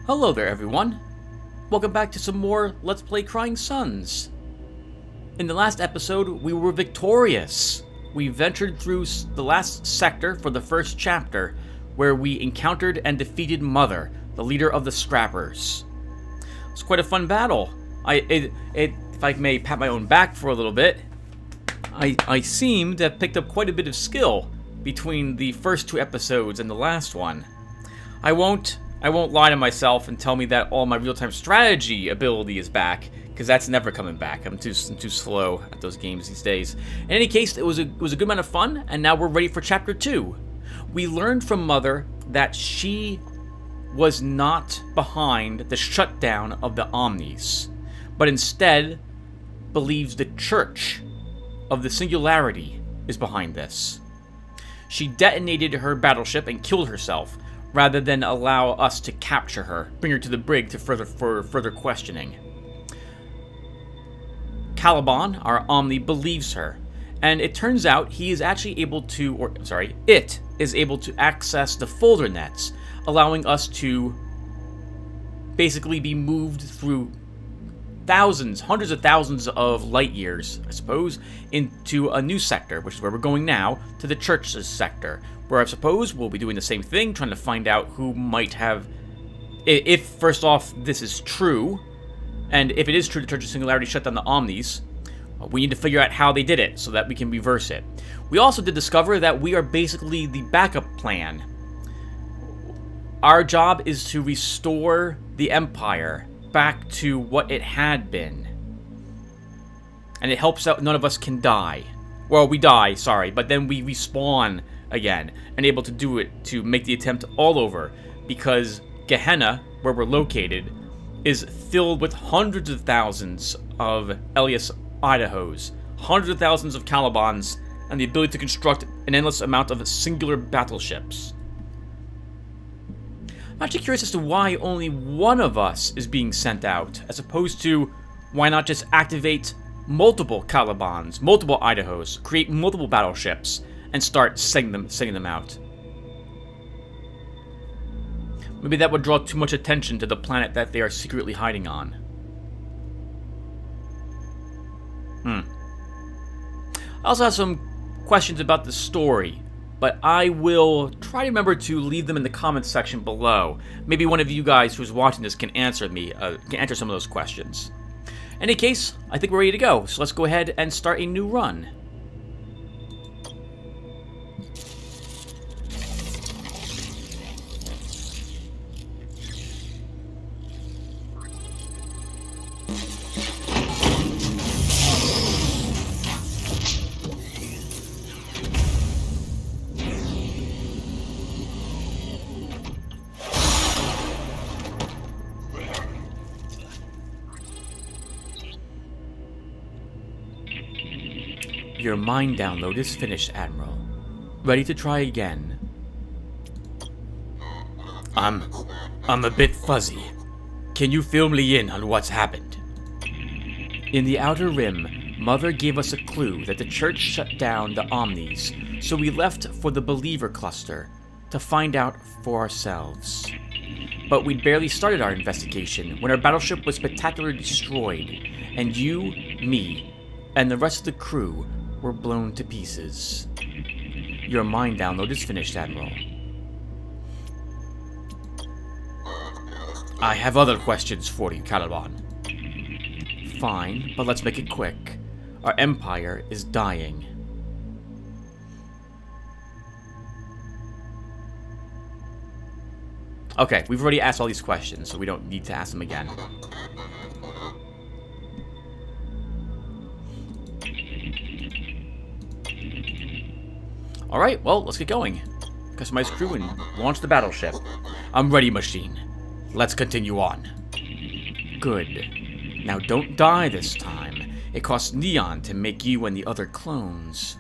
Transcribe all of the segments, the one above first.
Hello there everyone, welcome back to some more Let's Play Crying Suns. In the last episode, we were victorious. We ventured through the last sector for the first chapter, where we encountered and defeated Mother, the leader of the Scrappers. It was quite a fun battle. If I may pat my own back for a little bit, I seem to have picked up quite a bit of skill between the first two episodes and the last one. I won't lie to myself and tell me that all my real-time strategy ability is back, because that's never coming back. I'm too slow at those games these days. In any case, it was a good amount of fun, and now we're ready for Chapter 2. We learned from Mother that she was not behind the shutdown of the Omnis, but instead believes the Church of the Singularity is behind this. She detonated her battleship and killed herself, rather than allow us to capture her, bring her to the brig for further questioning. Caliban, our Omni, believes her, and it turns out he is actually able to, it is able to access the folder nets, allowing us to basically be moved through hundreds of thousands of light years, I suppose, into a new sector, which is where we're going now, to the Church's sector, where I suppose we'll be doing the same thing, trying to find out who might have, if first off this is true, and if it is true the Church of Singularity shut down the Omnis, we need to figure out how they did it so that we can reverse it. We also did discover that we are basically the backup plan. Our job is to restore the Empire back to what it had been. And it helps out none of us can die. Well, we die, sorry, but then we respawn again, and able to do it, to make the attempt all over, because Gehenna, where we're located, is filled with hundreds of thousands of Elias Idahos, hundreds of thousands of Calibans, and the ability to construct an endless amount of singular battleships. I'm actually curious as to why only one of us is being sent out, as opposed to why not just activate multiple Calibans, multiple Idahos, create multiple battleships, and start sending them out. Maybe that would draw too much attention to the planet that they are secretly hiding on. I also have some questions about the story, but I will try to remember to leave them in the comments section below. Maybe one of you guys who's watching this can answer some of those questions. In any case, I think we're ready to go, so let's go ahead and start a new run. Your mind download is finished, Admiral. Ready to try again. I'm a bit fuzzy. Can you fill me in on what's happened? In the Outer Rim, Mother gave us a clue that the Church shut down the Omnis, so we left for the Believer Cluster to find out for ourselves. But we'd barely started our investigation when our battleship was spectacularly destroyed, and you, me, and the rest of the crew were blown to pieces. Your mind download is finished, Admiral. I have other questions for you, Caliban. Fine, but let's make it quick. Our empire is dying. Okay, we've already asked all these questions, so we don't need to ask them again. Alright, well, let's get going. Customize crew and launch the battleship. I'm ready, machine. Let's continue on. Good. Now don't die this time. It costs Neon to make you and the other clones.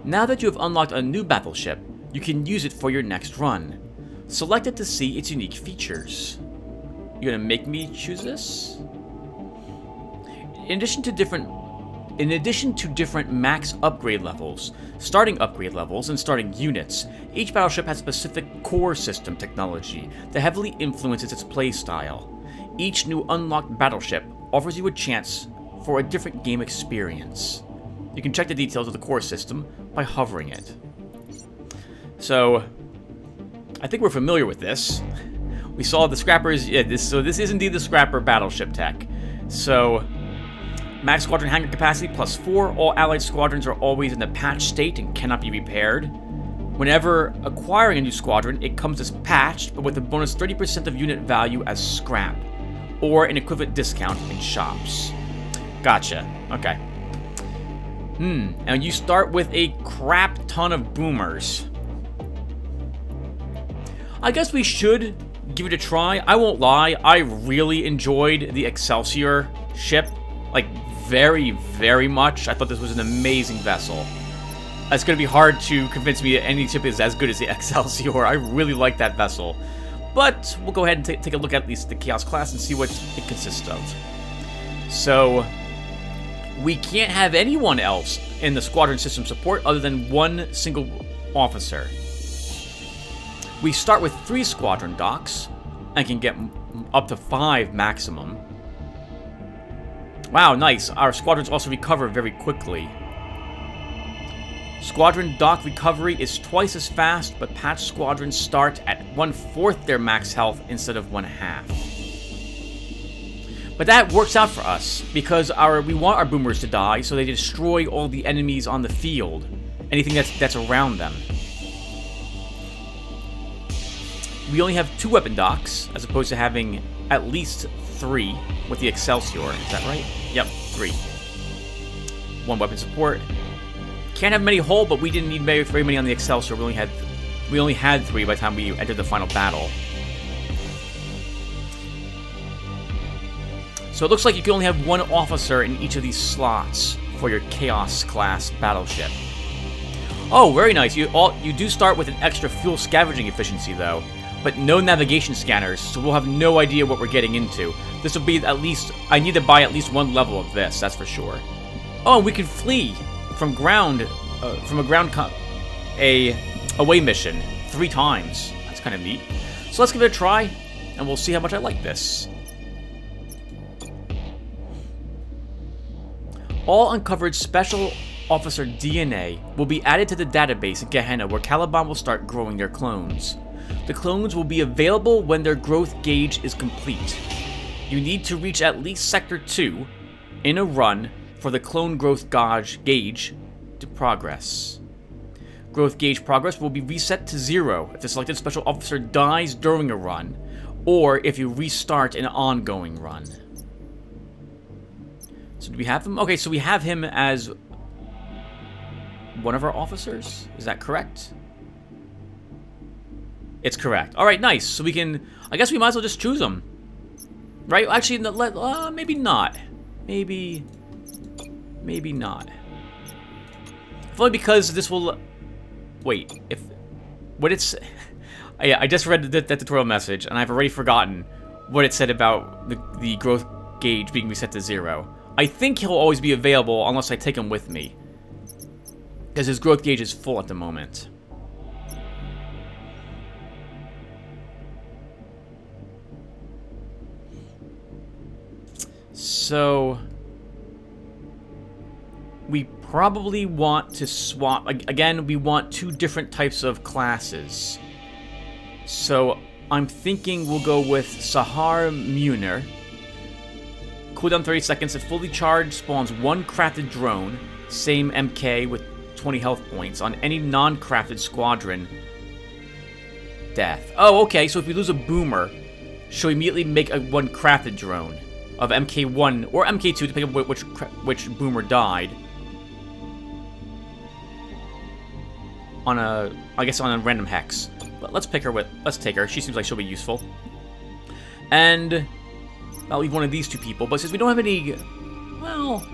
Now that you have unlocked a new battleship, you can use it for your next run. Select it to see its unique features. You gonna make me choose this? In addition to different In addition to different max upgrade levels, starting upgrade levels, and starting units, each battleship has specific core system technology that heavily influences its playstyle. Each new unlocked battleship offers you a chance for a different game experience. You can check the details of the core system by hovering it. So, I think we're familiar with this. We saw the scrappers, this is indeed the scrapper battleship tech. So, max squadron hangar capacity +4. All allied squadrons are always in the patch state and cannot be repaired. Whenever acquiring a new squadron, it comes as patched, but with a bonus 30% of unit value as scrap, or an equivalent discount in shops. Gotcha. Okay. And you start with a crap ton of boomers. I guess we should give it a try. I won't lie, I really enjoyed the Excelsior ship. Like, very, very much. I thought this was an amazing vessel. It's going to be hard to convince me that any ship is as good as the Excelsior. I really like that vessel. But we'll go ahead and take a look at least the Chaos class and see what it consists of. So, we can't have anyone else in the squadron system support other than one single officer. We start with 3 squadron docks and can get up to 5 maximum. Wow, nice. Our squadrons also recover very quickly. Squadron dock recovery is twice as fast, but patch squadrons start at 1/4 their max health instead of 1/2. But that works out for us, because we want our boomers to die, so they destroy all the enemies on the field. Anything that's around them. We only have 2 weapon docks, as opposed to having at least 3 with the Excelsior. Is that right? Yep, 3. 1 weapon support. Can't have many hull, but we didn't need very many on the Excelsior. We only had 3 by the time we entered the final battle. So it looks like you can only have 1 officer in each of these slots for your Chaos class battleship. Oh, very nice. You do start with an extra fuel scavenging efficiency though, but no navigation scanners, so we'll have no idea what we're getting into. This will be at least, I need to buy at least 1 level of this, that's for sure. Oh, we can flee from a away mission 3 times. That's kind of neat. So let's give it a try, and we'll see how much I like this. All uncovered special officer DNA will be added to the database in Gehenna, where Caliban will start growing their clones. The clones will be available when their growth gauge is complete. You need to reach at least Sector 2 in a run for the clone growth gauge to progress. Growth gauge progress will be reset to 0 if the selected special officer dies during a run, or if you restart an ongoing run. So do we have him? Okay, so we have him as one of our officers. Is that correct? It's correct. All right, nice. So we can, I guess we might as well just choose him. Right? Actually, maybe not. Maybe not. If only because this will... Wait, yeah, I just read that tutorial message, and I've already forgotten what it said about the growth gauge being reset to 0. I think he'll always be available unless I take him with me, because his growth gauge is full at the moment. So we probably want to swap. Again, we want 2 different types of classes. So I'm thinking we'll go with Sahar Munir. Cooldown 30 seconds. If fully charged, spawns 1 crafted drone, same MK with 20 health points, on any non-crafted squadron. Death. Oh, okay, so if we lose a boomer, she'll immediately make a 1 crafted drone of MK1 or MK2, depending on which boomer died. On I guess on a random hex. But let's take her. She seems like she'll be useful. And I'll leave one of these 2 people. But since we don't have any, well,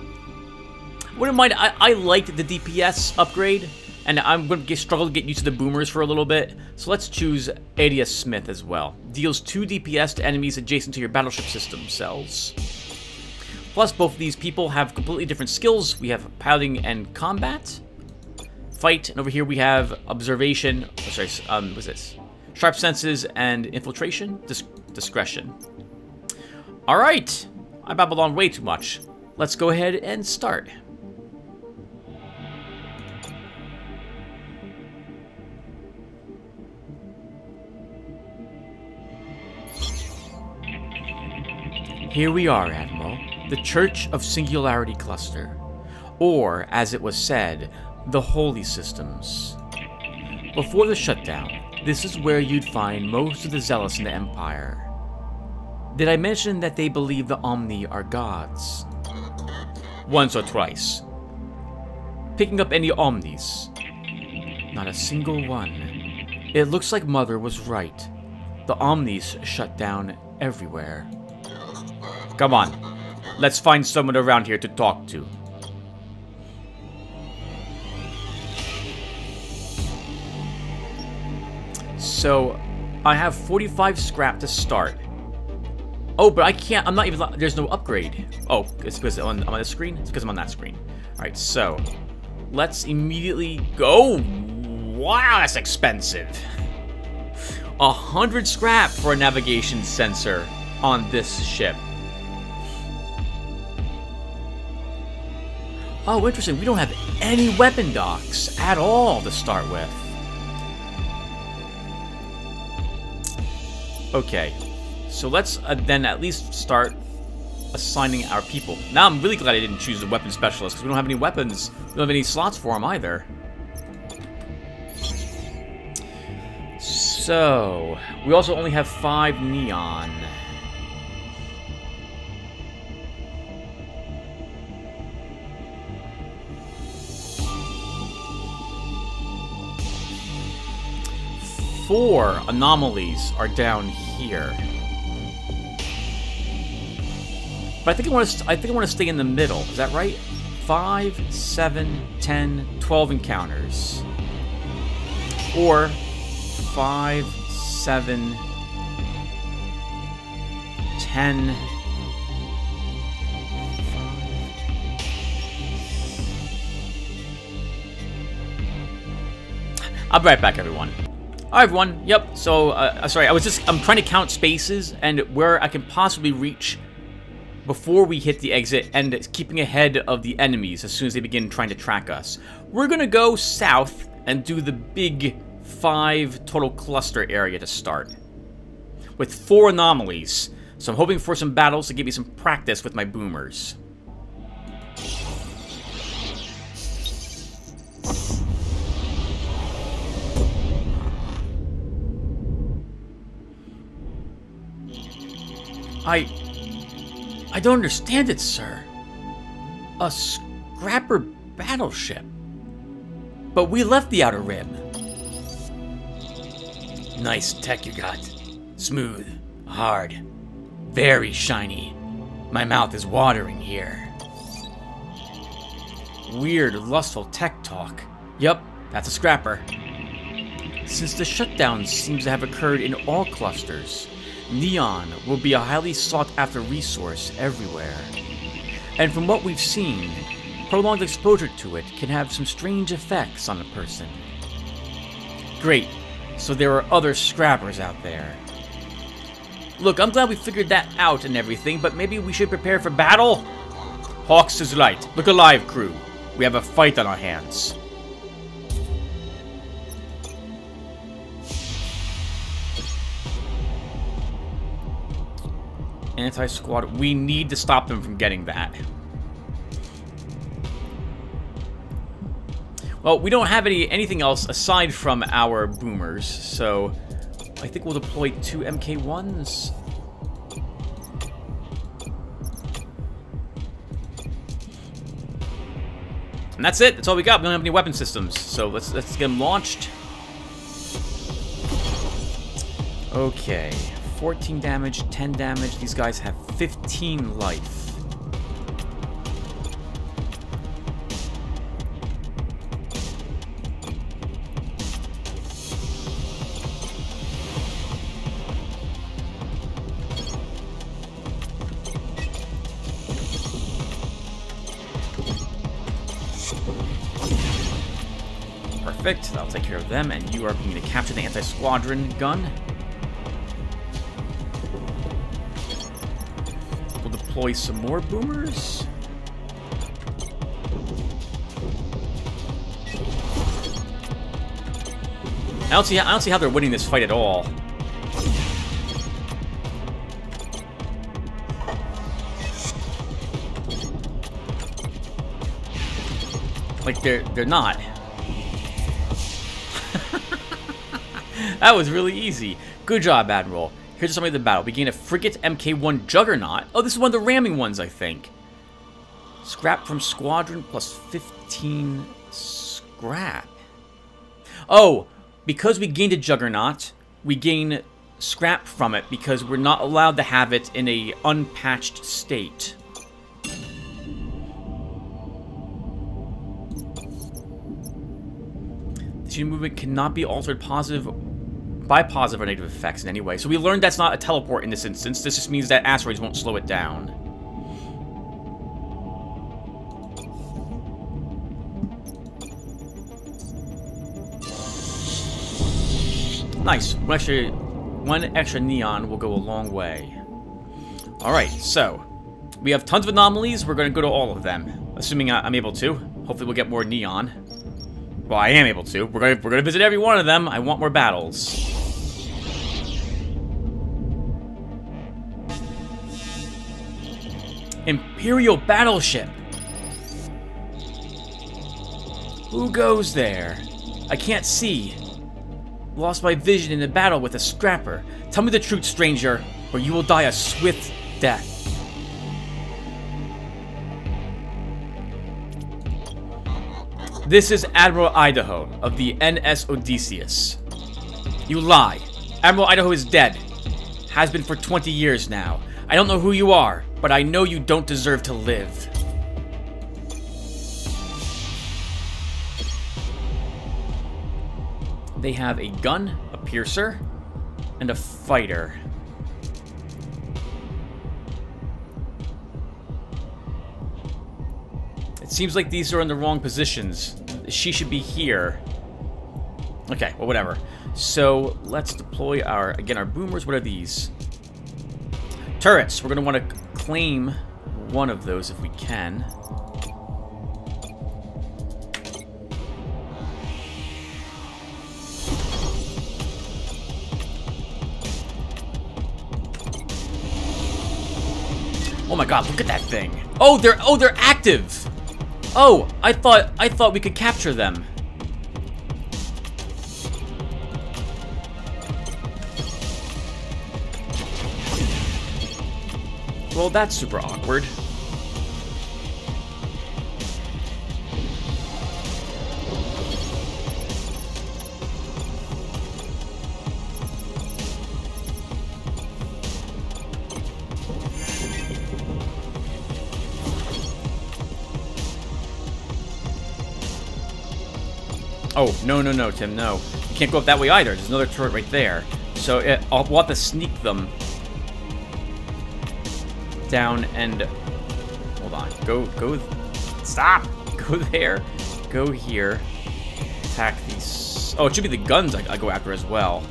wouldn't mind. I liked the DPS upgrade, and I'm going to struggle to get used to the boomers for a little bit. So let's choose Adia Smith as well. Deals 2 DPS to enemies adjacent to your battleship system cells. Plus, both of these people have completely different skills. We have piloting and combat. Fight, and over here we have observation. Oh, sorry, what's this? Sharp senses and infiltration. Discretion. Alright! I babbled on way too much. Let's go ahead and start. Here we are, Admiral. The Church of Singularity Cluster. Or, as it was said, the Holy Systems. Before the shutdown, this is where you'd find most of the zealots in the Empire. Did I mention that they believe the Omni are gods? Once or twice. Picking up any Omnis? Not a single one. It looks like Mother was right. The Omnis shut down everywhere. Come on. Let's find someone around here to talk to. So, I have 45 scrap to start. Oh, but I can't, I'm not even, there's no upgrade. Oh, it's because I'm on this screen? It's because I'm on that screen. Alright, so, let's immediately go. Wow, that's expensive. 100 scrap for a navigation sensor on this ship. Oh, interesting. We don't have any weapon docks at all to start with. Okay. So let's then at least start assigning our people. Now I'm really glad I didn't choose the weapon specialist because we don't have any weapons. We don't have any slots for them either. So, we also only have 5 neon. Four anomalies are down here. But I think I want to stay in the middle. Is that right? 5, 7, 10, 12 encounters. Or 5, 7, 10. I'll be right back, everyone. Alright, everyone. Yep. So, sorry, I'm trying to count spaces and where I can possibly reach before we hit the exit and keeping ahead of the enemies as soon as they begin trying to track us. We're gonna go south and do the big 5 total cluster area to start. With 4 anomalies. So I'm hoping for some battles to give me some practice with my boomers. I don't understand it, sir. A scrapper battleship. But we left the Outer Rim. Nice tech you got. Smooth, hard, very shiny. My mouth is watering here. Weird, lustful tech talk. Yup, that's a scrapper. Since the shutdown seems to have occurred in all clusters, neon will be a highly sought-after resource everywhere. And from what we've seen, prolonged exposure to it can have some strange effects on a person. Great, so there are other scrappers out there. Look, I'm glad we figured that out and everything, but maybe we should prepare for battle? Hawks is right. Look alive, crew. We have a fight on our hands. Anti-squad. We need to stop them from getting that. Well, we don't have anything else aside from our boomers, so I think we'll deploy 2 MK1s. And that's it. That's all we got. We don't have any weapon systems, so let's get them launched. Okay. 14 damage, 10 damage. These guys have 15 life. Perfect. That'll take care of them, and you are going to capture the anti-squadron gun. We'll deploy some more boomers. I don't see how they're winning this fight at all. Like they're not. That was really easy. Good job, Admiral. Here's a summary of the battle. We gained a frigate Mk1 Juggernaut. Oh, this is one of the ramming ones, I think. Scrap from squadron plus 15 scrap. Oh, because we gained a Juggernaut, we gain scrap from it because we're not allowed to have it in a unpatched state. This unit movement cannot be altered by positive or negative effects in any way. So we learned that's not a teleport in this instance. This just means that asteroids won't slow it down. Nice. One extra neon will go a long way. Alright, so we have tons of anomalies. We're going to go to all of them, assuming I'm able to. Hopefully we'll get more neon. Well, I am able to. We're gonna visit every one of them. I want more battles. Imperial battleship. Who goes there? I can't see. Lost my vision in a battle with a scrapper. Tell me the truth, stranger, or you will die a swift death. This is Admiral Idaho of the NS Odysseus. You lie. Admiral Idaho is dead. Has been for 20 years now. I don't know who you are, but I know you don't deserve to live. They have a gun, a piercer, and a fighter. It seems like these are in the wrong positions. She should be here. Okay, well, whatever. So let's deploy our boomers. What are these? Turrets. We're going to want to claim one of those if we can. Oh my god, look at that thing. Oh, they're active. Oh, I thought we could capture them. Well, that's super awkward. Oh, no, Tim, no. You can't go up that way either. There's another turret right there. So we'll have to sneak them down and... Hold on. Go... Stop! Go there. Go here. Attack these... Oh, it should be the guns I go after as well.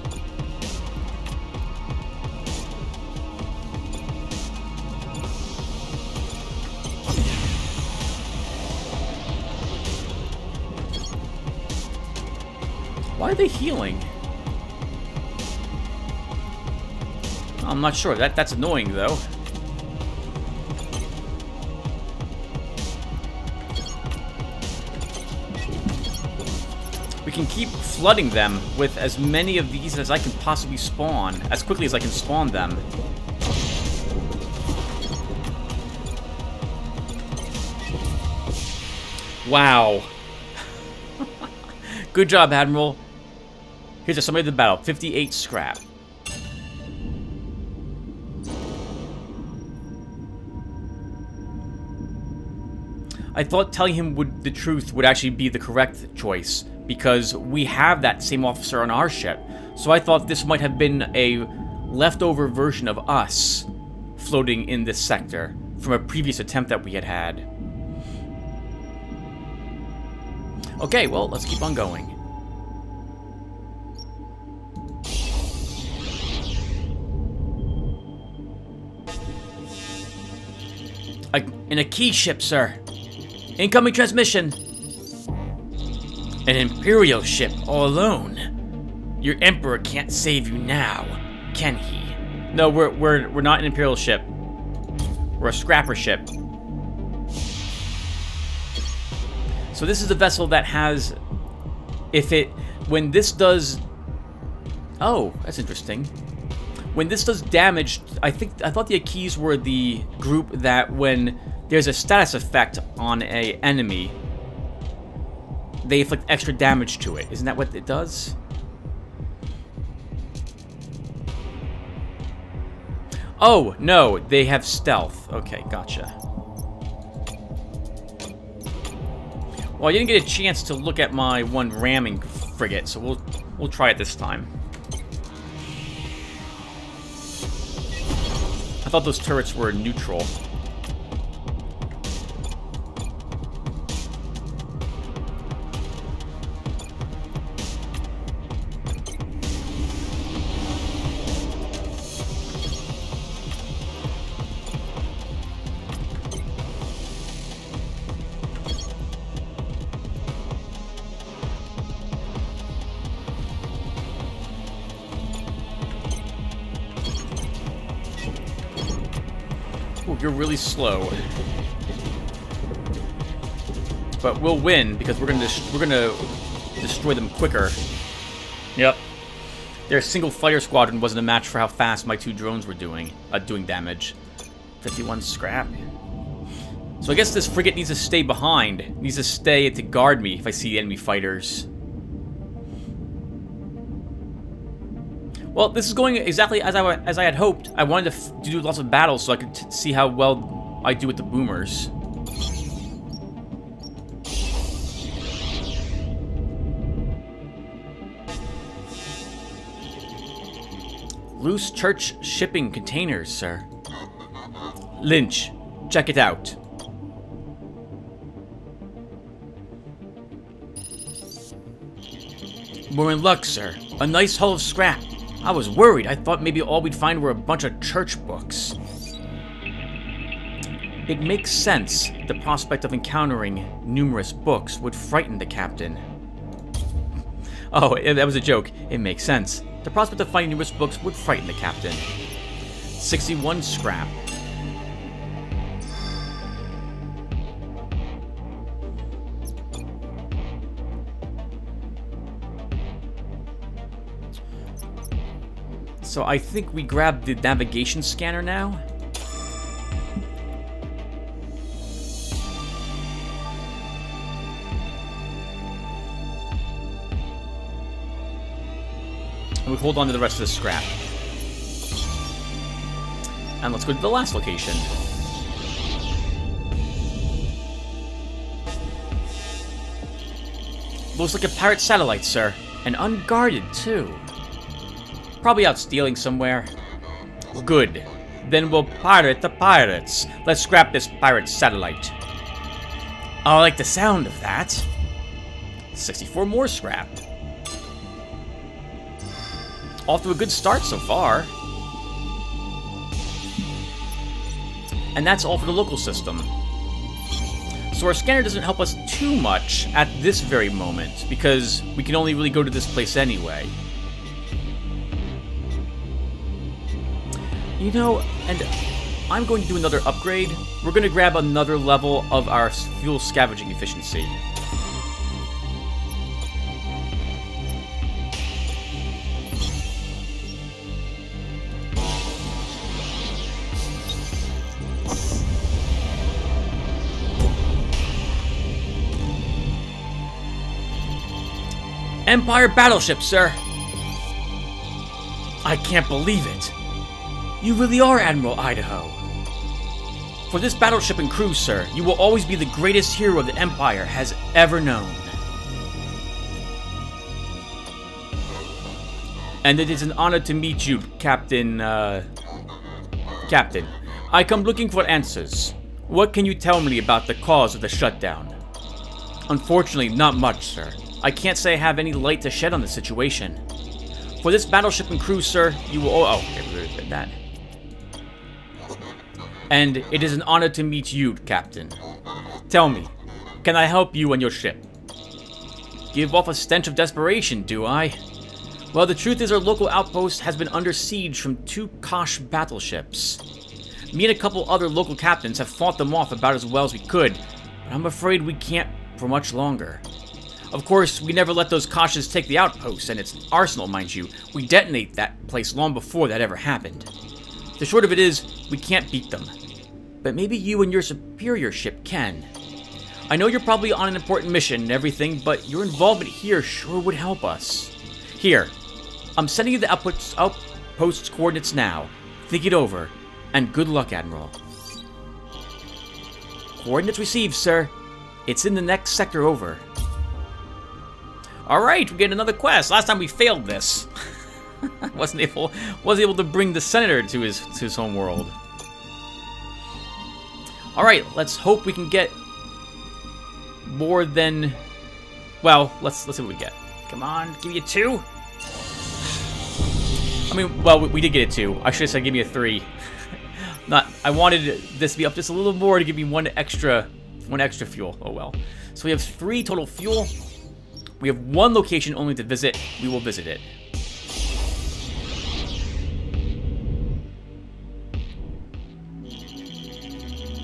Why are they healing? I'm not sure. That's annoying, though. We can keep flooding them with as many of these as I can possibly spawn, as quickly as I can spawn them. Wow. Good job, Admiral. Here's a summary of the battle. 58 scrap. I thought telling him the truth would actually be the correct choice, because we have that same officer on our ship. So I thought this might have been a leftover version of us floating in this sector from a previous attempt that we had had. Okay, well, let's keep on going. In a key ship, sir. Incoming transmission. An Imperial ship all alone. Your Emperor can't save you now, can he? No, we're not an Imperial ship. We're a scrapper ship. So this is the vessel that has, when this does, oh, that's interesting. When this does damage, I thought the Akis were the group that when there's a status effect on a enemy, they inflict extra damage to it. Isn't that what it does? Oh, no, they have stealth. Okay, gotcha. Well, I didn't get a chance to look at my one ramming frigate, so we'll try it this time. I thought those turrets were neutral. Ooh, you're really slow. But we'll win because we're gonna destroy them quicker. Yep. Their single fighter squadron wasn't a match for how fast my two drones were doing damage. 51 scrap. So I guess this frigate needs to stay behind. Needs to stay to guard me if I see enemy fighters. Well, this is going exactly as I had hoped. I wanted to do lots of battles so I could see how well I do with the boomers. Loose church shipping containers, sir. Lynch, check it out. We're in luck, sir. A nice haul of scrap. I was worried. I thought maybe all we'd find were a bunch of church books. It makes sense. The prospect of encountering numerous books would frighten the captain. Oh, that was a joke. It makes sense. The prospect of finding numerous books would frighten the captain. 61 scrap. So I think we grab the navigation scanner now. And we hold on to the rest of the scrap. And let's go to the last location. Looks like a pirate satellite, sir. And unguarded, too. Probably out stealing somewhere. Good. Then we'll pirate the pirates. Let's scrap this pirate satellite. I like the sound of that. 64 more scrap. Off to a good start so far. And that's all for the local system. So our scanner doesn't help us too much at this very moment, because we can only really go to this place anyway. You know, and I'm going to do another upgrade. We're going to grab another level of our fuel scavenging efficiency. Empire battleship, sir. I can't believe it. You really are Admiral Idaho. For this battleship and crew, sir, you will always be the greatest hero the Empire has ever known. And it is an honor to meet you, Captain, Captain. I come looking for answers. What can you tell me about the cause of the shutdown? Unfortunately, not much, sir. I can't say I have any light to shed on the situation. For this battleship and crew, sir, you will... Oh, okay, we already did that. And it is an honor to meet you, Captain. Tell me, can I help you and your ship? Give off a stench of desperation, do I? Well, the truth is our local outpost has been under siege from 2 Kosh battleships. Me and a couple other local captains have fought them off about as well as we could, but I'm afraid we can't for much longer. Of course, we never let those Koshes take the outpost and its arsenal, mind you. We detonate that place long before that ever happened. The short of it is, we can't beat them. But maybe you and your superior ship can. I know you're probably on an important mission and everything, but your involvement here sure would help us. Here, I'm sending you the outpost's coordinates now. Think it over, and good luck, Admiral. Coordinates received, sir. It's in the next sector over. Alright, we get another quest. Last time we failed this. wasn't able to bring the senator to his home world. Alright, let's hope we can get more than... Well, let's see what we get. Come on, give me a 2. I mean, well, we did get a 2. I should have said give me a 3. I wanted this to be up just a little more to give me one extra fuel. Oh well. So we have 3 total fuel. We have 1 location only to visit. We will visit it.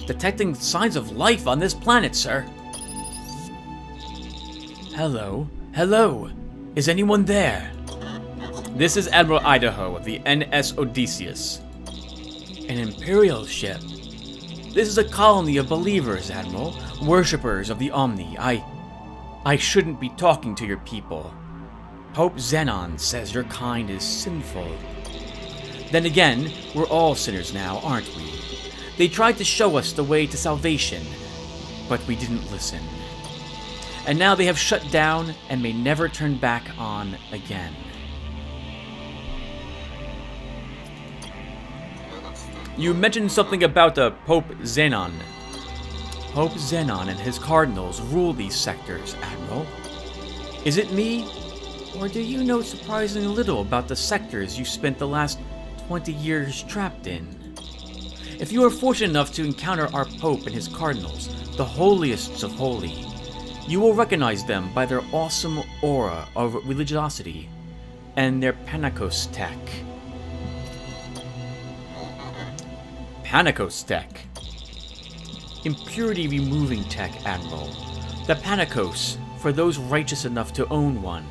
Detecting signs of life on this planet, sir. Hello? Hello? Is anyone there? This is Admiral Idaho of the NS Odysseus. An Imperial ship. This is a colony of believers, Admiral. Worshippers of the Omni. I shouldn't be talking to your people. Pope Xenon says your kind is sinful. Then again, we're all sinners now, aren't we? They tried to show us the way to salvation, but we didn't listen. And now they have shut down and may never turn back on again. You mentioned something about Pope Xenon. Pope Xenon and his cardinals rule these sectors, Admiral. Is it me? Or do you know surprisingly little about the sectors you spent the last 20 years trapped in? If you are fortunate enough to encounter our Pope and his cardinals, the holiest of holy, you will recognize them by their awesome aura of religiosity and their Panikos tech. Panikos tech. Impurity removing tech, Admiral. The Panikos, for those righteous enough to own one,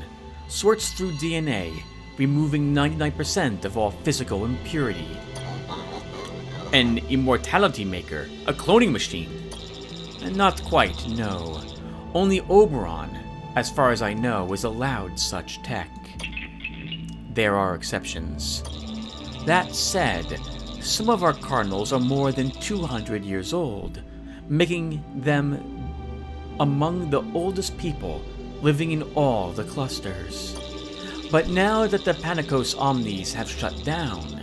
sorts through DNA, removing 99% of all physical impurity. An immortality maker, a cloning machine. Not quite, no. Only Oberon, as far as I know, is allowed such tech. There are exceptions. That said, some of our cardinals are more than 200 years old, making them among the oldest people living in all the clusters. But now that the Panikos Omnis have shut down,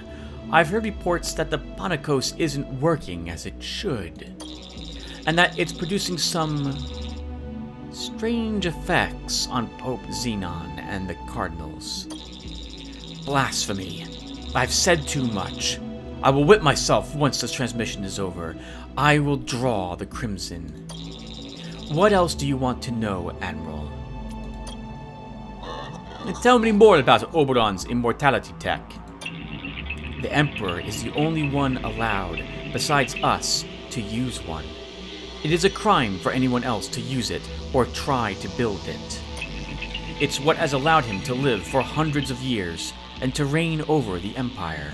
I've heard reports that the Panikos isn't working as it should, and that it's producing some strange effects on Pope Xenon and the Cardinals. Blasphemy. I've said too much. I will whip myself once this transmission is over. I will draw the crimson. What else do you want to know, Admiral? And tell me more about Oberon's immortality tech. The Emperor is the only one allowed, besides us, to use one. It is a crime for anyone else to use it or try to build it. It's what has allowed him to live for hundreds of years and to reign over the Empire.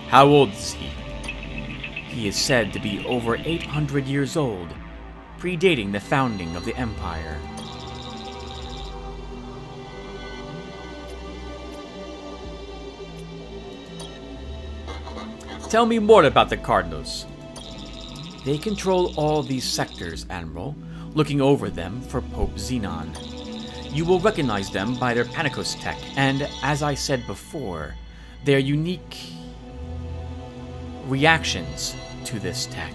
How old is he? He is said to be over 800 years old, predating the founding of the Empire. Tell me more about the Cardinals. They control all these sectors, Admiral, looking over them for Pope Xenon. You will recognize them by their Panikos tech, and, as I said before, their unique reactions to this tech.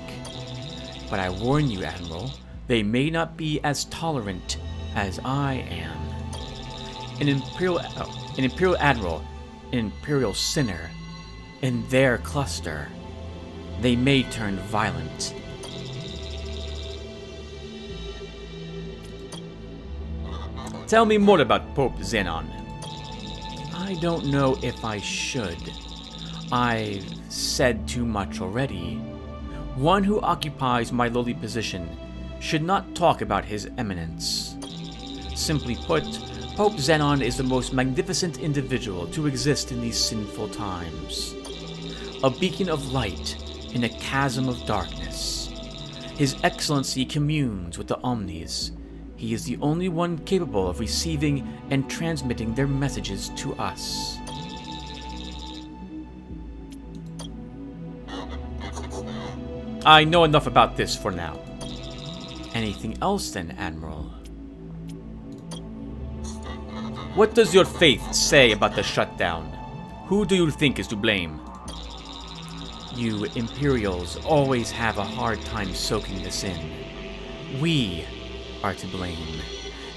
But I warn you, Admiral, they may not be as tolerant as I am. An Imperial Admiral, an Imperial sinner, in their cluster. They may turn violent. Tell me more about Pope Zenon. I don't know if I should. I've said too much already. One who occupies my lowly position should not talk about his eminence. Simply put, Pope Zenon is the most magnificent individual to exist in these sinful times. A beacon of light in a chasm of darkness. His Excellency communes with the Omnis. He is the only one capable of receiving and transmitting their messages to us. I know enough about this for now. Anything else then, Admiral? What does your faith say about the shutdown? Who do you think is to blame? You Imperials always have a hard time soaking this in. We are to blame.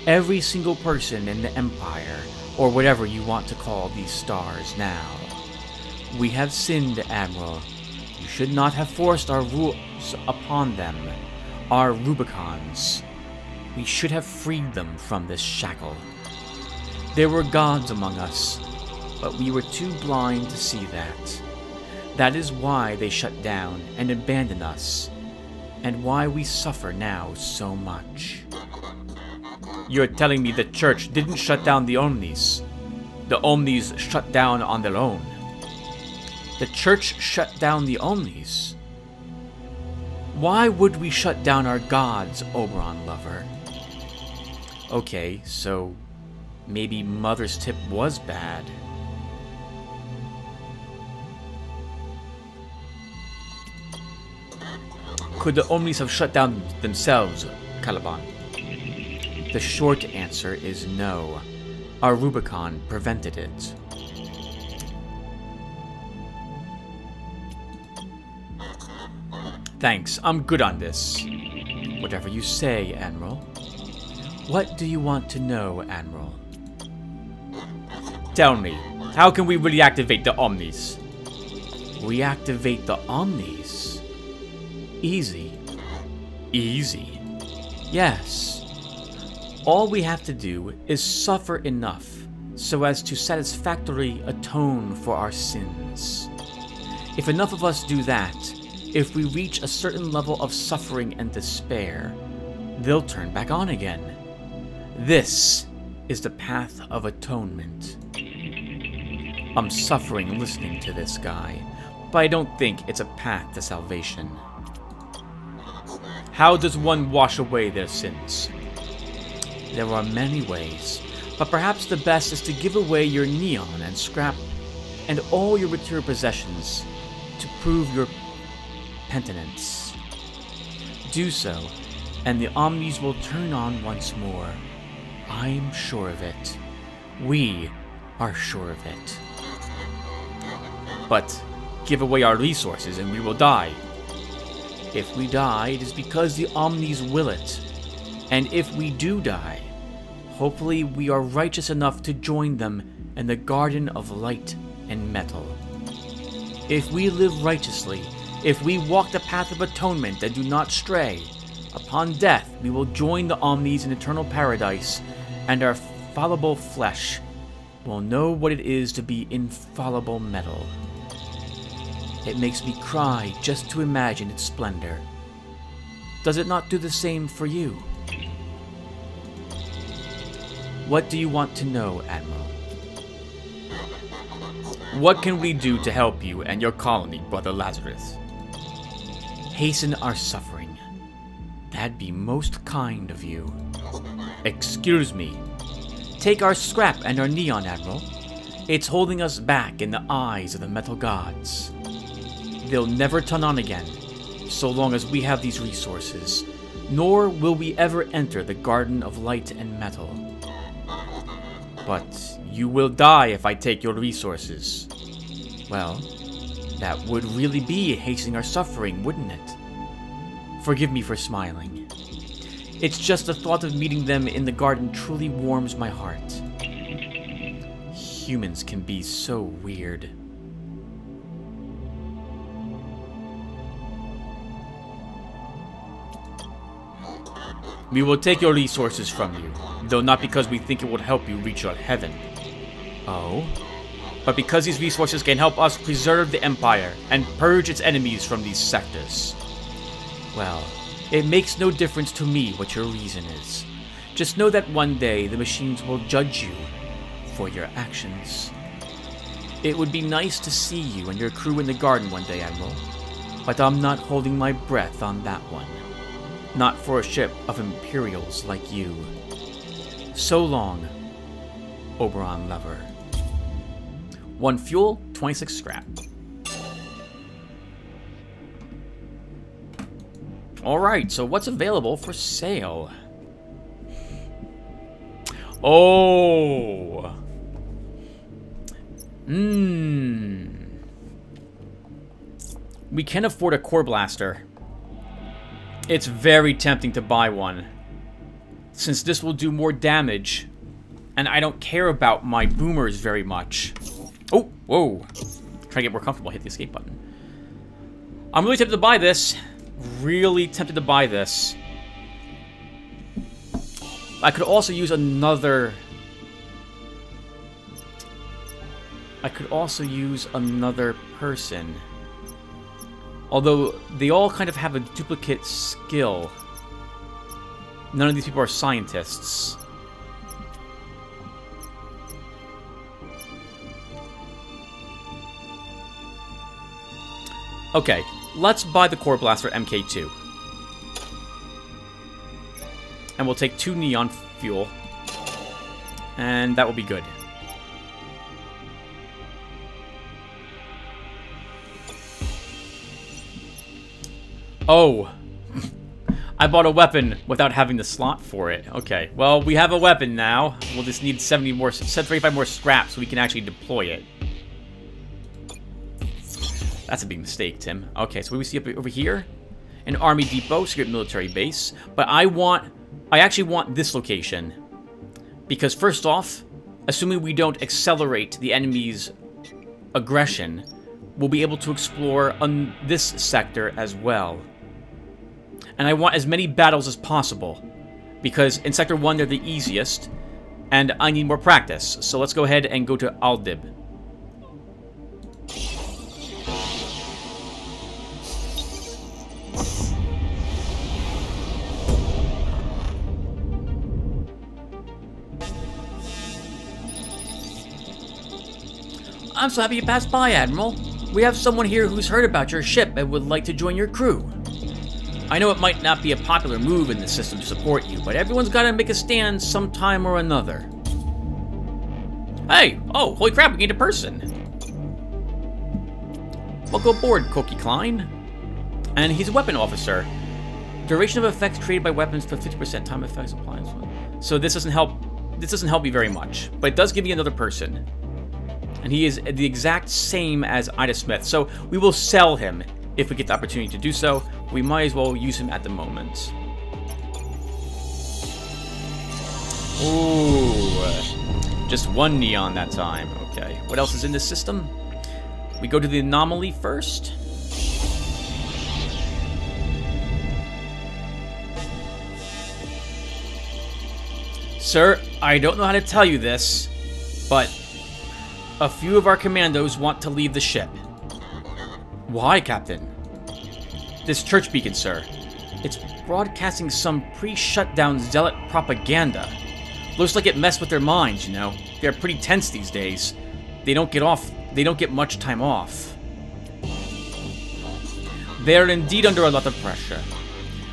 Every single person in the Empire, or whatever you want to call these stars now. We have sinned, Admiral. You should not have forced our rules upon them, our Rubicons. We should have freed them from this shackle. There were gods among us, but we were too blind to see that. That is why they shut down and abandoned us, and why we suffer now so much. You're telling me the Church didn't shut down the Omnis. The Omnis shut down on their own. The Church shut down the Omnis. Why would we shut down our gods, Oberon lover? Okay, so maybe Mother's tip was bad. Could the Omnis have shut down themselves, Caliban? The short answer is no. Our Rubicon prevented it. Thanks, I'm good on this. Whatever you say, Admiral. What do you want to know, Admiral? Tell me, how can we reactivate the Omnis? Reactivate the Omnis? Easy. Easy? Yes. All we have to do is suffer enough so as to satisfactorily atone for our sins. If enough of us do that, if we reach a certain level of suffering and despair, they'll turn back on again. This is the path of atonement. I'm suffering listening to this guy, but I don't think it's a path to salvation. How does one wash away their sins? There are many ways, but perhaps the best is to give away your neon and scrap and all your material possessions to prove your penitence. Do so, and the Omnis will turn on once more. I'm sure of it. We are sure of it. But give away our resources and we will die. If we die, it is because the Omnis will it. And if we do die, hopefully we are righteous enough to join them in the Garden of Light and Metal. If we live righteously, if we walk the path of atonement and do not stray, upon death we will join the Omnis in eternal paradise, and our fallible flesh will know what it is to be infallible metal. It makes me cry just to imagine its splendor. Does it not do the same for you? What do you want to know, Admiral? What can we do to help you and your colony, Brother Lazarus? Hasten our suffering. That'd be most kind of you. Excuse me. Take our scrap and our neon, Admiral. It's holding us back in the eyes of the metal gods. They'll never turn on again, so long as we have these resources, nor will we ever enter the Garden of Light and Metal. But you will die if I take your resources. Well, that would really be hastening our suffering, wouldn't it? Forgive me for smiling. It's just the thought of meeting them in the garden truly warms my heart. Humans can be so weird. We will take your resources from you, though not because we think it will help you reach your heaven. Oh? But because these resources can help us preserve the Empire and purge its enemies from these sectors. Well, it makes no difference to me what your reason is. Just know that one day the machines will judge you for your actions. It would be nice to see you and your crew in the garden one day, Admiral. But I'm not holding my breath on that one. Not for a ship of Imperials like you. So long, Oberon Lover. 1 fuel, 26 scrap. Alright, so what's available for sale? Oh! We can afford a core blaster. It's very tempting to buy one, since this will do more damage, and I don't care about my boomers very much. Oh, whoa. Try to get more comfortable, hit the escape button. I'm really tempted to buy this. Really tempted to buy this. I could also use another... person. Although, they all kind of have a duplicate skill. None of these people are scientists. Okay, let's buy the Core Blaster MK2. And we'll take 2 neon fuel. And that will be good. Oh. I bought a weapon without having the slot for it. Okay, well, we have a weapon now. We'll just need 75 more scraps so we can actually deploy it. That's a big mistake, Tim. Okay, so what do we see up over here? An army depot, secret military base. But I actually want this location. Because first off, assuming we don't accelerate the enemy's aggression, we'll be able to explore on this sector as well. And I want as many battles as possible. Because in Sector 1, they're the easiest. And I need more practice. So let's go ahead and go to Aldib. I'm so happy you passed by, Admiral. We have someone here who's heard about your ship and would like to join your crew. I know it might not be a popular move in the system to support you, but everyone's got to make a stand sometime or another. Hey! Oh, holy crap, we need a person! Welcome aboard, Koki Klein. And he's a weapon officer. Duration of effects created by weapons for 50% time effects applies. So this doesn't help. This doesn't help me very much, but it does give me another person. And he is the exact same as Ida Smith, so we will sell him if we get the opportunity to do so. We might as well use him at the moment. Ooh, just 1 neon that time. Okay, what else is in this system? We go to the anomaly first. Sir, I don't know how to tell you this, but a few of our commandos want to leave the ship. Why, Captain? This church beacon, sir. It's broadcasting some pre-shutdown zealot propaganda. Looks like it messed with their minds, you know. They're pretty tense these days. They don't get much time off. They're indeed under a lot of pressure.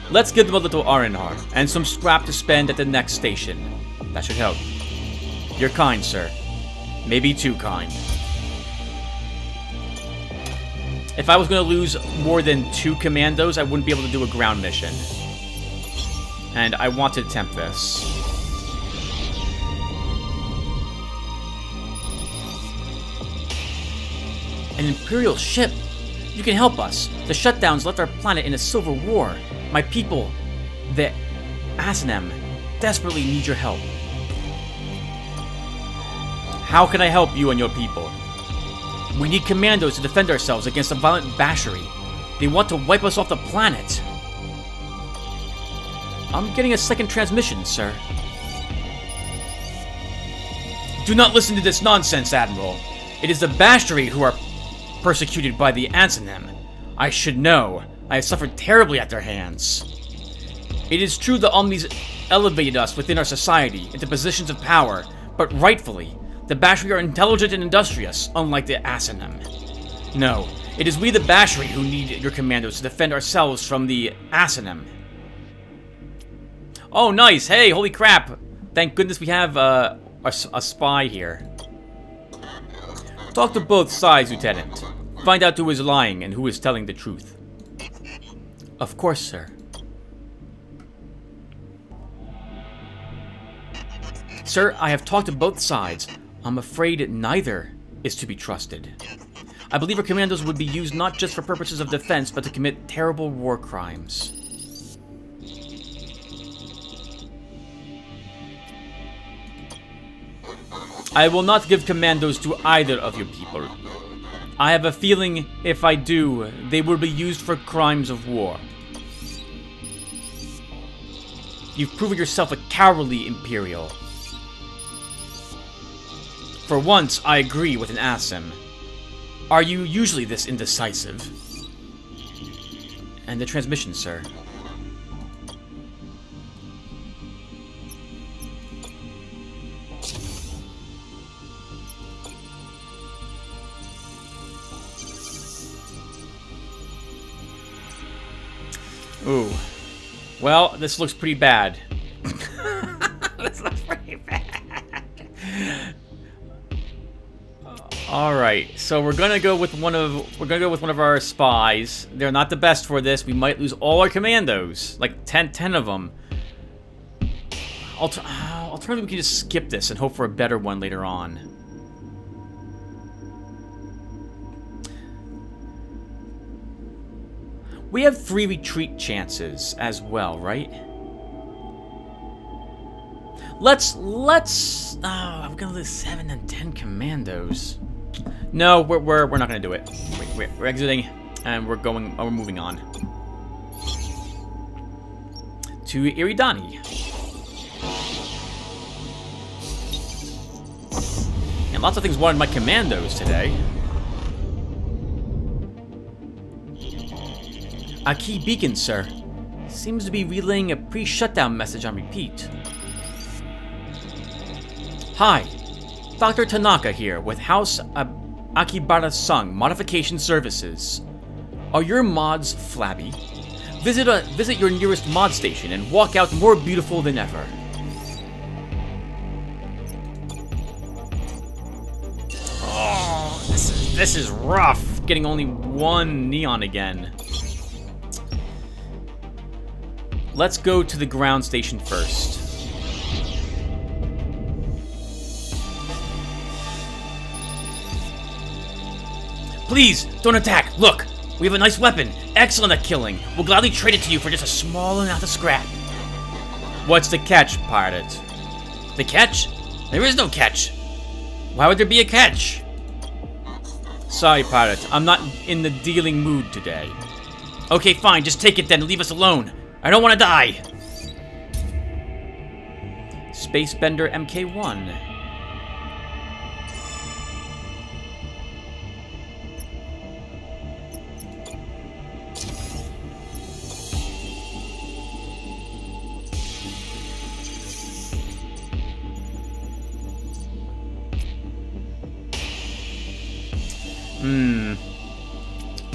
Let's give them a little R&R and some scrap to spend at the next station. That should help. You're kind, sir. Maybe too kind. If I was going to lose more than 2 commandos, I wouldn't be able to do a ground mission. And I want to attempt this. An Imperial ship? You can help us. The shutdowns left our planet in a civil war. My people, the Asanem, desperately need your help. How can I help you and your people? We need commandos to defend ourselves against a violent bashery. They want to wipe us off the planet. I'm getting a second transmission, sir. Do not listen to this nonsense, Admiral. It is the Bastari who are persecuted by the Ansanem. I should know. I have suffered terribly at their hands. It is true the Omnis elevated us within our society into positions of power, but rightfully, the Bastari are intelligent and industrious, unlike the Ansanem. No, it is we the Bastari who need your commandos to defend ourselves from the Ansanem. Oh, nice! Hey, holy crap! Thank goodness we have a spy here. Talk to both sides, Lieutenant. Find out who is lying and who is telling the truth. Of course, sir. Sir, I have talked to both sides. I'm afraid neither is to be trusted. I believe our commandos would be used not just for purposes of defense, but to commit terrible war crimes. I will not give commandos to either of your people. I have a feeling if I do, they will be used for crimes of war. You've proven yourself a cowardly Imperial. For once, I agree with an Assam. Are you usually this indecisive? And the transmission, sir. Ooh. Well, this looks pretty bad. This looks pretty bad. All right, so we're gonna go with one of our spies. They're not the best for this. We might lose all our commandos, like 10 of them. Alternatively, we can just skip this and hope for a better one later on. We have 3 retreat chances as well, right? I'm gonna lose 7 and 10 commandos. No, we're not gonna do it. We're exiting, and we're moving on to Iridani. And lots of things wanted my commandos today. A key beacon, sir. Seems to be relaying a pre-shutdown message on repeat. Hi, Dr. Tanaka here with House Akibara-sung Modification Services. Are your mods flabby? Visit your nearest mod station and walk out more beautiful than ever. Oh, this is rough. Getting only 1 neon again. Let's go to the ground station first. Please, don't attack! Look! We have a nice weapon! Excellent at killing! We'll gladly trade it to you for just a small amount of scrap. What's the catch, pirate? The catch? There is no catch! Why would there be a catch? Sorry, pirate. I'm not in the dealing mood today. Okay, fine. Just take it then and leave us alone. I don't want to die! Spacebender MK1.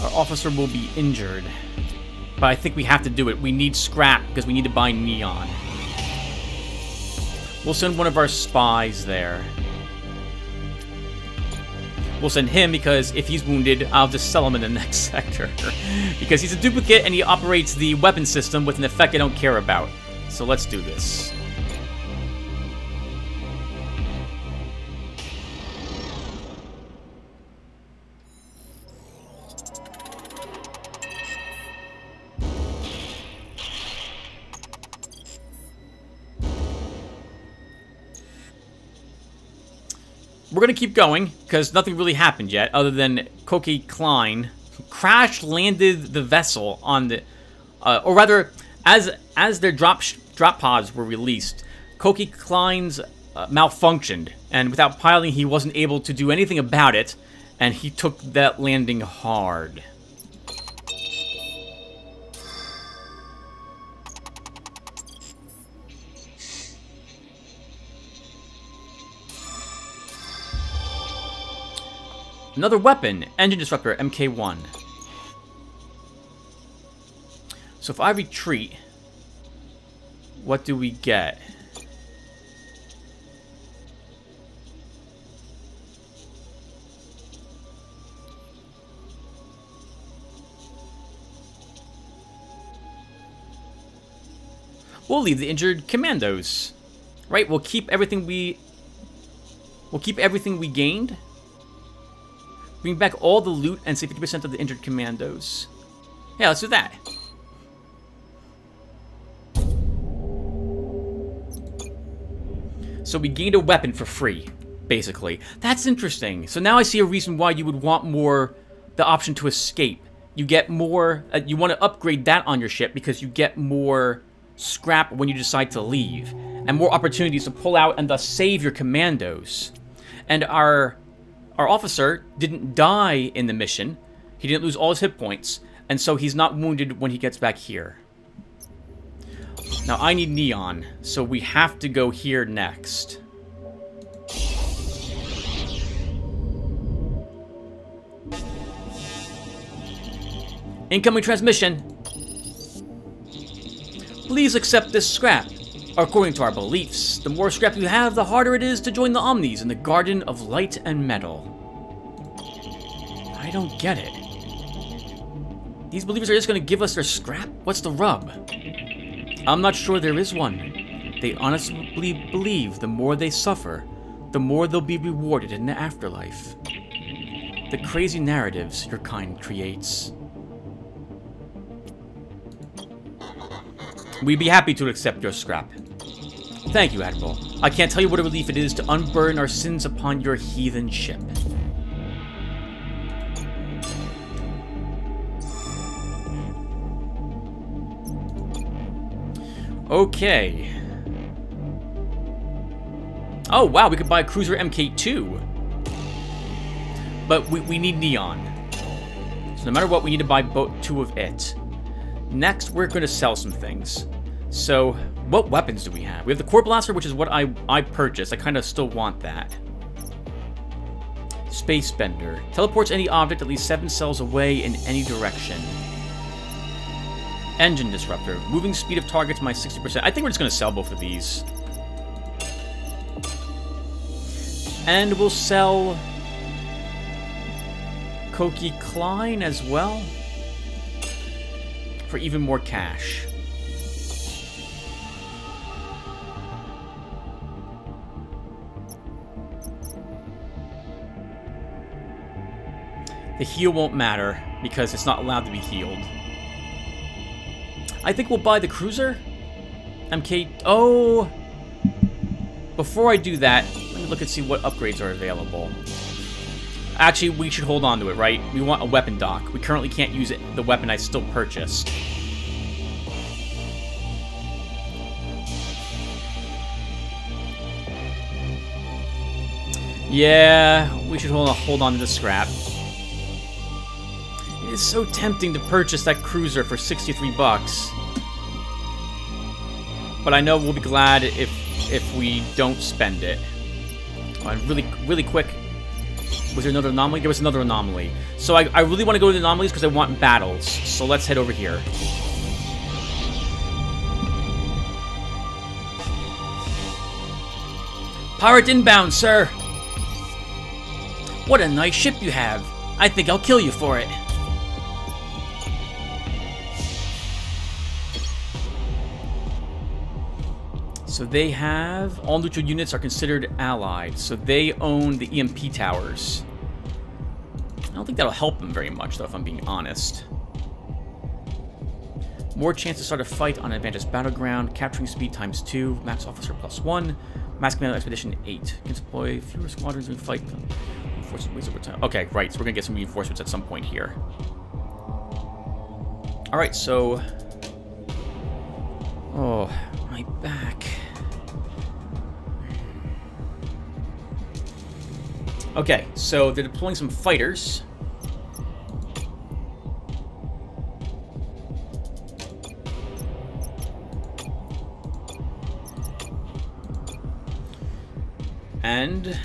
Our officer will be injured. But I think we have to do it. We need scrap because we need to buy neon. We'll send one of our spies there. We'll send him because if he's wounded, I'll just sell him in the next sector. Because he's a duplicate and he operates the weapon system with an effect I don't care about. So let's do this. We're gonna keep going, because nothing really happened yet, other than Koki Klein crash landed the vessel on the... or rather, as their drop pods were released, Koki Klein's malfunctioned, and without piloting, he wasn't able to do anything about it, and he took that landing hard. Another weapon, engine disruptor, MK1. So if I retreat, what do we get? We'll leave the injured commandos. Right, we'll keep everything we gained. Bring back all the loot and save 50% of the injured commandos. Yeah, let's do that. So we gained a weapon for free, basically. That's interesting. So now I see a reason why you would want the option to escape. You get more, you want to upgrade that on your ship because you get more scrap when you decide to leave. And more opportunities to pull out and thus save your commandos. And our officer didn't die in the mission. He didn't lose all his hit points. And so he's not wounded when he gets back here. Now I need neon, so we have to go here next. Incoming transmission. Please accept this scrap. According to our beliefs, the more scrap you have, the harder it is to join the Omnis in the Garden of Light and Metal. I don't get it. These believers are just going to give us their scrap? What's the rub? I'm not sure there is one. They honestly believe the more they suffer, the more they'll be rewarded in the afterlife. The crazy narratives your kind creates. We'd be happy to accept your scrap. Thank you, Admiral. I can't tell you what a relief it is to unburden our sins upon your heathen ship. Okay. Oh, wow, we could buy a cruiser MK2. But we need neon. So no matter what, we need to buy two of it. Next, we're going to sell some things. So, what weapons do we have? We have the Core Blaster, which is what I purchased. I kind of still want that. Space Bender. Teleports any object at least 7 cells away in any direction. Engine Disruptor. Moving speed of targets by 60%. I think we're just going to sell both of these. And we'll sell Koki Klein as well. For even more cash. The heal won't matter because it's not allowed to be healed. I think we'll buy the cruiser. MK. Oh! Before I do that, let me look and see what upgrades are available. Actually, we should hold on to it, right? We want a weapon dock. We currently can't use it, the weapon I still purchased. Yeah, we should hold on to the scrap. It is so tempting to purchase that cruiser for 63 bucks. But I know we'll be glad if we don't spend it. Really quick. Was there another anomaly? There was another anomaly. So I really want to go to the anomalies because I want battles. So let's head over here. Pirate inbound, sir! What a nice ship you have. I think I'll kill you for it. So they have... All neutral units are considered allied. So they own the EMP towers. I don't think that'll help them very much, though, if I'm being honest. More chance to start a fight on an advantageous battleground. Capturing speed ×2. Max officer +1. Mass command expedition 8. Can deploy fewer squadrons and fight them. Reinforcement ways over time. Okay, right. So we're going to get some reinforcements at some point here. Alright, so... Oh, my back. Okay, so they're deploying some fighters. And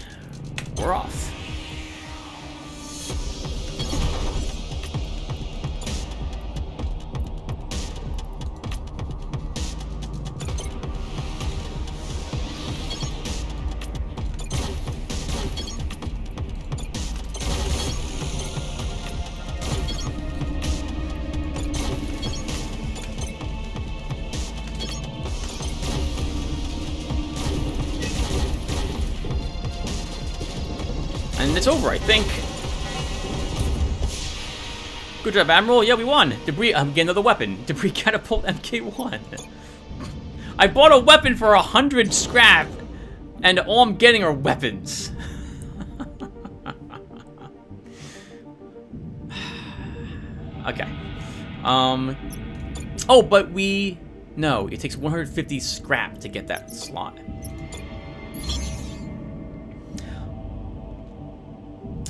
we're off. And it's over, I think. Good job, Admiral. Yeah, we won. Debris, I'm getting another weapon. Debris catapult MK1. I bought a weapon for 100 scrap, and all I'm getting are weapons. Okay. Oh, but no, it takes 150 scrap to get that slot.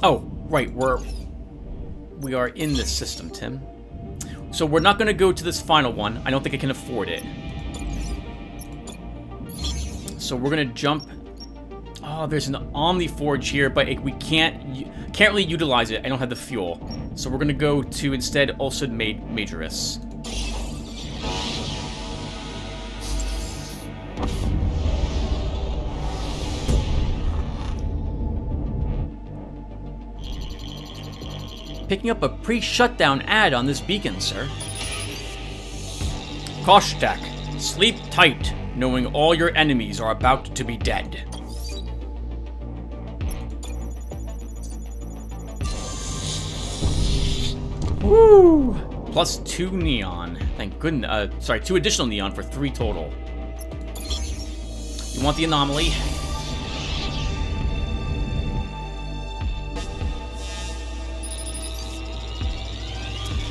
Oh, right, we are in this system, Tim. So we're not going to go to this final one. I don't think I can afford it. So we're going to jump. Oh, there's an Omniforge here, but we can't really utilize it. I don't have the fuel. So we're going to go to instead Ulsid Majoris. Picking up a pre-shutdown ad on this beacon, sir. Koshtek, sleep tight, knowing all your enemies are about to be dead. Woo! Plus 2 neon. Thank goodness. Sorry, 2 additional neon for 3 total. You want the anomaly?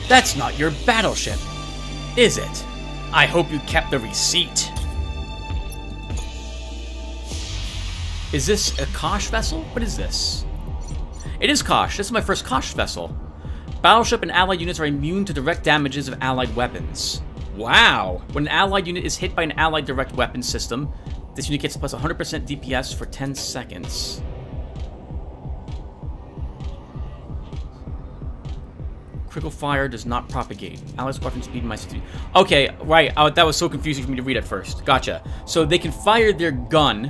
That's not your battleship, is it? I hope you kept the receipt. Is this a Kosh vessel? What is this? It is Kosh. This is my first Kosh vessel. Battleship and allied units are immune to direct damages of allied weapons. Wow! When an allied unit is hit by an allied direct weapon system, this unit gets plus 100% DPS for 10 seconds. Critical fire does not propagate. Allied squadron speed minus 60. Okay, right. That was so confusing for me to read at first. Gotcha. So they can fire their gun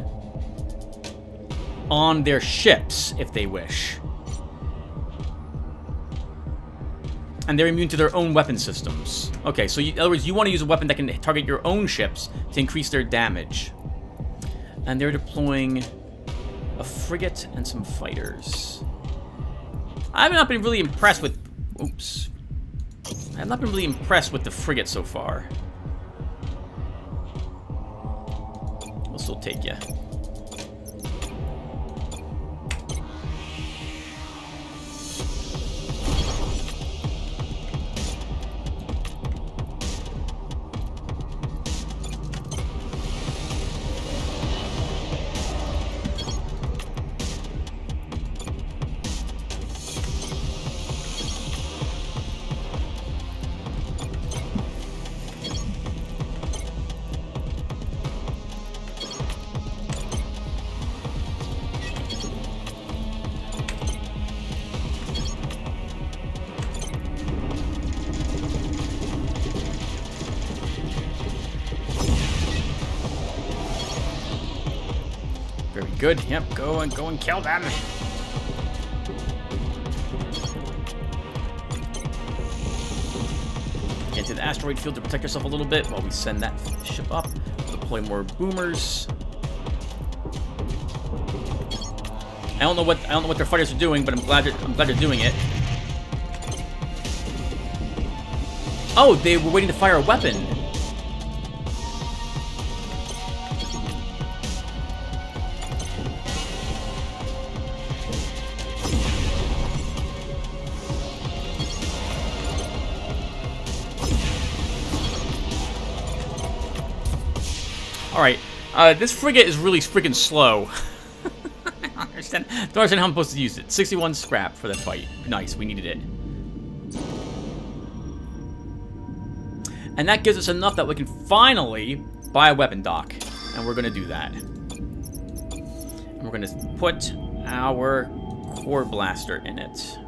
on their ships if they wish. And they're immune to their own weapon systems. Okay, so in other words, you want to use a weapon that can target your own ships to increase their damage. And they're deploying a frigate and some fighters. I've not been really impressed with... Oops. I've not been really impressed with the frigate so far. We'll still take you. Very good. Yep, go and kill them. Get to the asteroid field to protect yourself a little bit while we send that ship up. Deploy more boomers. I don't know what their fighters are doing, but I'm glad they're doing it. Oh, they were waiting to fire a weapon. Alright, this frigate is really freaking slow. I don't understand how I'm supposed to use it. 61 scrap for the fight. Nice, we needed it. And that gives us enough that we can finally buy a weapon dock. And we're going to do that. And we're going to put our core blaster in it.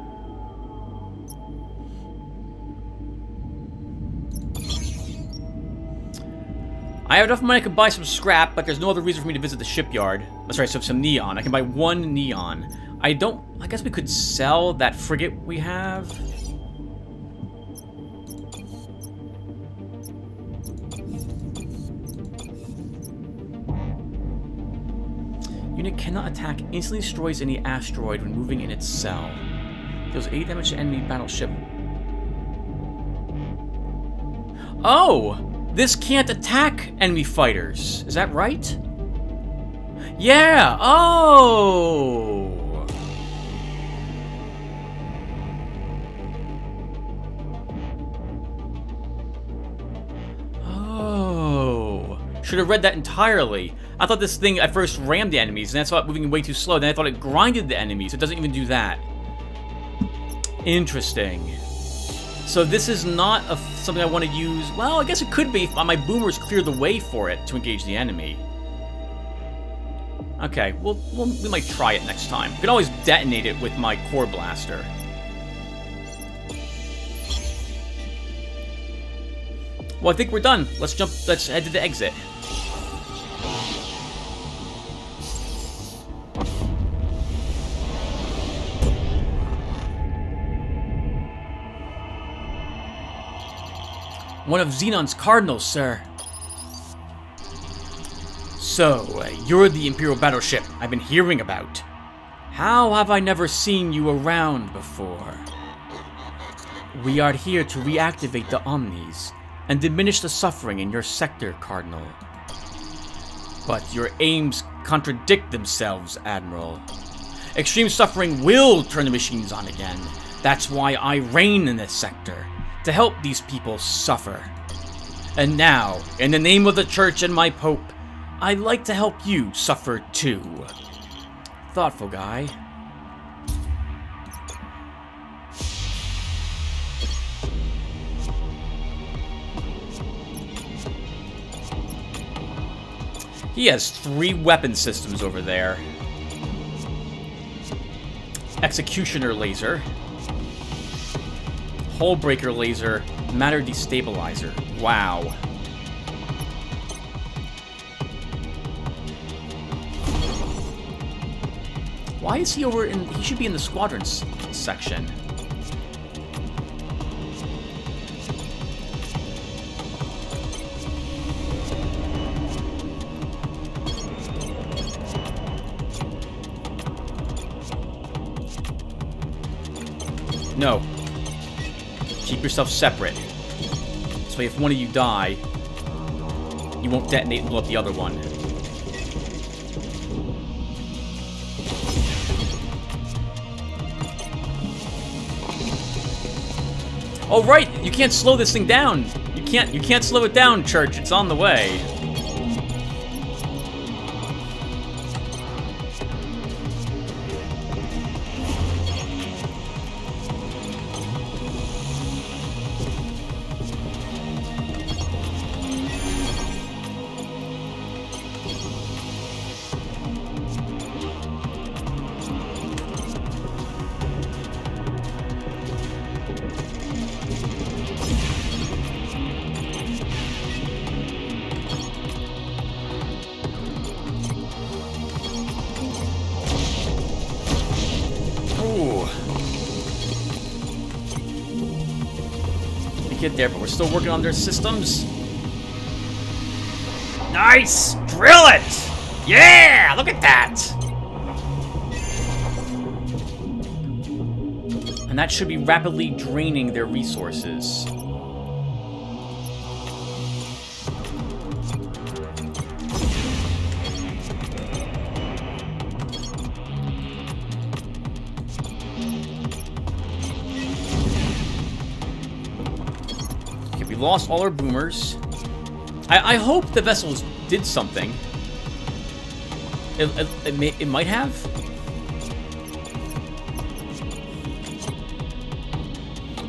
I have enough money I could buy some scrap, but there's no other reason for me to visit the shipyard. Oh, sorry, so some neon. I can buy 1 neon. I guess we could sell that frigate we have. Unit cannot attack, instantly destroys any asteroid when moving in its cell. Deals 8 damage to enemy battleship. Oh! This can't attack enemy fighters. Is that right? Yeah! Oh! Oh. Should have read that entirely. I thought this thing at first rammed the enemies, and then I saw it moving way too slow. Then I thought it grinded the enemies. It doesn't even do that. Interesting. So this is not something I want to use. Well, I guess it could be if my boomers clear the way for it to engage the enemy. Okay, we might try it next time. We can always detonate it with my core blaster. Well, I think we're done. Let's head to the exit. One of Xenon's cardinals, sir. So, you're the Imperial battleship I've been hearing about. How have I never seen you around before? We are here to reactivate the Omnis and diminish the suffering in your sector, Cardinal. But your aims contradict themselves, Admiral. Extreme suffering will turn the machines on again. That's why I reign in this sector. To help these people suffer. And now, in the name of the Church and my Pope, I'd like to help you suffer too. Thoughtful guy. He has 3 weapon systems over there. Executioner laser. Hull breaker laser, matter destabilizer. Wow. Why is he over in... He should be in the squadrons section. No. Keep yourself separate. So if one of you die, you won't detonate and blow up the other one. Oh right, you can't slow this thing down. You can't slow it down, Church. It's on the way. Get there, but we're still working on their systems. Nice! Drill it! Yeah! Look at that! And that should be rapidly draining their resources. Lost all our boomers. I hope the vessel is did something. It might have.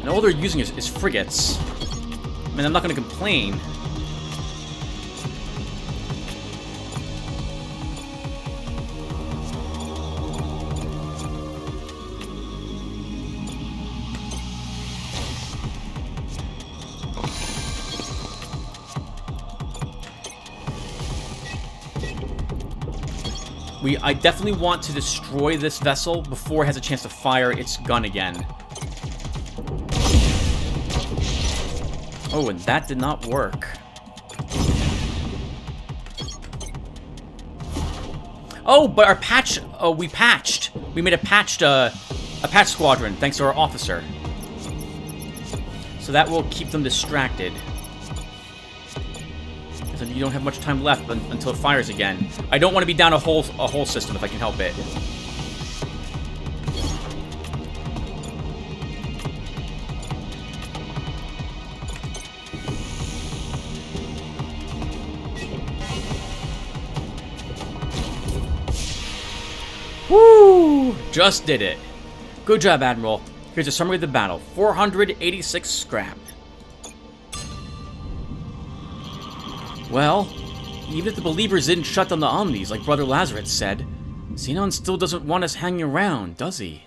And all they're using is frigates. I mean, I'm not going to complain. I definitely want to destroy this vessel before it has a chance to fire its gun again. Oh, and that did not work. Oh, but our patch... Oh, we patched. We made a patch squadron, thanks to our officer. So that will keep them distracted. So you don't have much time left until it fires again. I don't want to be down a whole system if I can help it. Woo! Just did it. Good job, Admiral. Here's a summary of the battle. 486 scrap. Well, even if the believers didn't shut down the Omnis, like Brother Lazarus said, Xenon still doesn't want us hanging around, does he?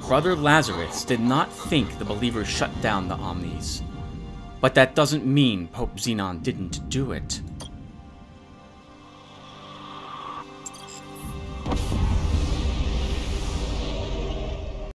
Brother Lazarus did not think the believers shut down the Omnis. But that doesn't mean Pope Xenon didn't do it.